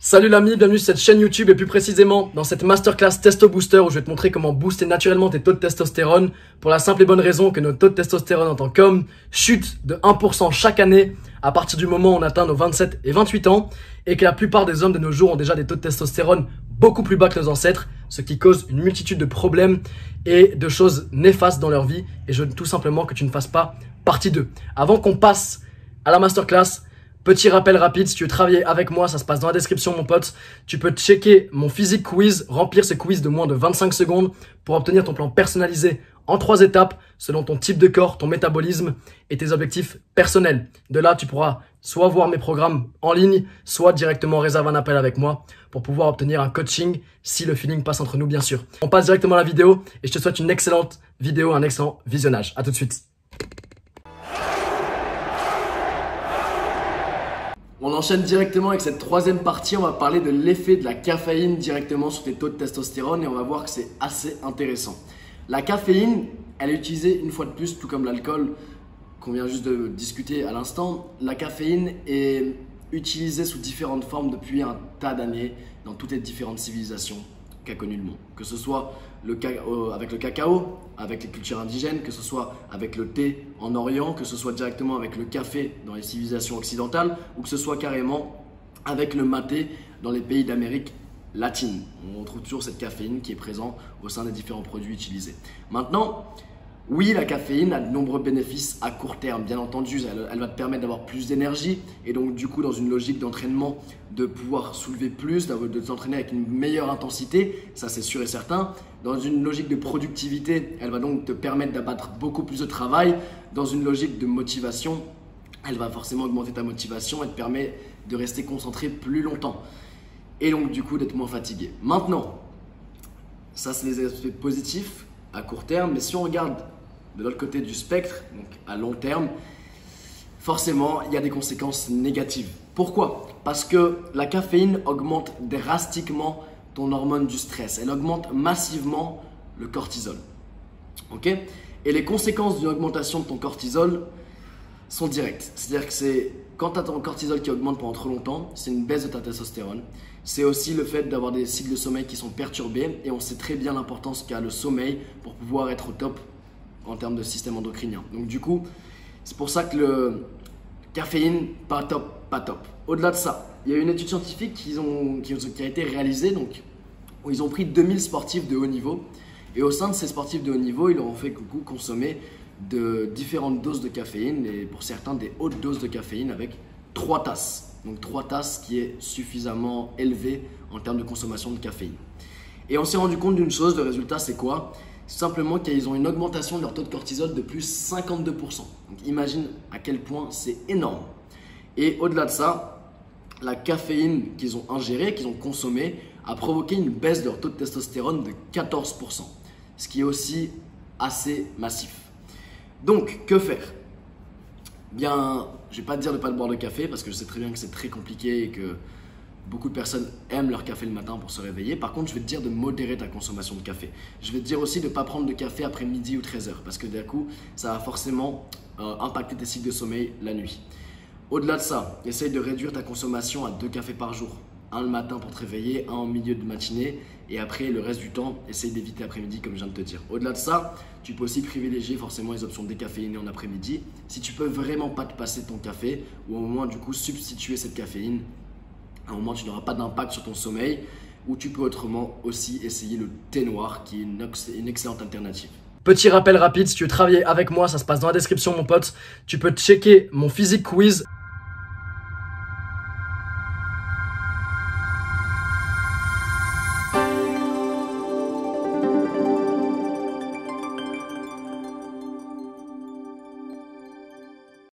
Salut l'ami, bienvenue sur cette chaîne YouTube et plus précisément dans cette masterclass Testo Booster où je vais te montrer comment booster naturellement tes taux de testostérone pour la simple et bonne raison que notre taux de testostérone en tant qu'homme chute de 1% chaque année à partir du moment où on atteint nos 27 et 28 ans et que la plupart des hommes de nos jours ont déjà des taux de testostérone beaucoup plus bas que nos ancêtres, ce qui cause une multitude de problèmes et de choses néfastes dans leur vie et je veux tout simplement que tu ne fasses pas partie d'eux. Avant qu'on passe à la masterclass, petit rappel rapide, si tu veux travailler avec moi, ça se passe dans la description mon pote. Tu peux checker mon physique quiz, remplir ce quiz de moins de 25 secondes pour obtenir ton plan personnalisé en 3 étapes selon ton type de corps, ton métabolisme et tes objectifs personnels. De là, tu pourras soit voir mes programmes en ligne, soit directement réserver un appel avec moi pour pouvoir obtenir un coaching si le feeling passe entre nous bien sûr. On passe directement à la vidéo et je te souhaite une excellente vidéo, un excellent visionnage. À tout de suite. On enchaîne directement avec cette troisième partie, on va parler de l'effet de la caféine directement sur tes taux de testostérone et on va voir que c'est assez intéressant. La caféine, elle est utilisée une fois de plus, tout comme l'alcool qu'on vient juste de discuter à l'instant. La caféine est utilisée sous différentes formes depuis un tas d'années dans toutes les différentes civilisations qu'a connues le monde. Que ce soit avec le cacao, avec les cultures indigènes, que ce soit avec le thé en Orient, que ce soit directement avec le café dans les civilisations occidentales ou que ce soit carrément avec le maté dans les pays d'Amérique latine. On retrouve toujours cette caféine qui est présente au sein des différents produits utilisés. Maintenant, oui, la caféine a de nombreux bénéfices à court terme, bien entendu, elle va te permettre d'avoir plus d'énergie et donc du coup dans une logique d'entraînement de pouvoir soulever plus, de t'entraîner avec une meilleure intensité, ça c'est sûr et certain. Dans une logique de productivité, elle va donc te permettre d'abattre beaucoup plus de travail. Dans une logique de motivation, elle va forcément augmenter ta motivation et te permet de rester concentré plus longtemps et donc du coup d'être moins fatigué. Maintenant, ça c'est les aspects positifs à court terme, mais si on regarde de l'autre côté du spectre, donc à long terme, forcément, il y a des conséquences négatives. Pourquoi? Parce que la caféine augmente drastiquement ton hormone du stress. Elle augmente massivement le cortisol. Ok? Et les conséquences d'une augmentation de ton cortisol sont directes. C'est-à-dire que c'est quand tu as ton cortisol qui augmente pendant trop longtemps, c'est une baisse de ta testostérone. C'est aussi le fait d'avoir des cycles de sommeil qui sont perturbés et on sait très bien l'importance qu'a le sommeil pour pouvoir être au top en termes de système endocrinien. Donc du coup, c'est pour ça que le caféine, pas top, pas top. Au-delà de ça, il y a une étude scientifique qui a été réalisée donc, où ils ont pris 2000 sportifs de haut niveau et au sein de ces sportifs de haut niveau, ils leur ont fait consommer de différentes doses de caféine et pour certains des hautes doses de caféine avec 3 tasses. Donc 3 tasses qui est suffisamment élevé en termes de consommation de caféine. Et on s'est rendu compte d'une chose, le résultat c'est quoi? Simplement qu'ils ont une augmentation de leur taux de cortisol de plus 52%. Donc imagine à quel point c'est énorme. Et au-delà de ça, la caféine qu'ils ont ingérée, qu'ils ont consommée, a provoqué une baisse de leur taux de testostérone de 14%. Ce qui est aussi assez massif. Donc, que faire? Bien, je ne vais pas te dire de ne pas boire de café parce que je sais très bien que c'est très compliqué et que beaucoup de personnes aiment leur café le matin pour se réveiller. Par contre, je vais te dire de modérer ta consommation de café. Je vais te dire aussi de ne pas prendre de café après midi ou 13h parce que d'un coup, ça va forcément impacter tes cycles de sommeil la nuit. Au-delà de ça, essaye de réduire ta consommation à 2 cafés par jour. Un le matin pour te réveiller, un en milieu de matinée et après le reste du temps, essaye d'éviter l'après-midi comme je viens de te dire. Au-delà de ça, tu peux aussi privilégier forcément les options décaféinées en après-midi. Si tu peux vraiment pas te passer ton café ou au moins du coup substituer cette caféine, à un moment tu n'auras pas d'impact sur ton sommeil ou tu peux autrement aussi essayer le thé noir qui est une excellente alternative. Petit rappel rapide, si tu veux travailler avec moi, ça se passe dans la description mon pote. Tu peux checker mon physique quiz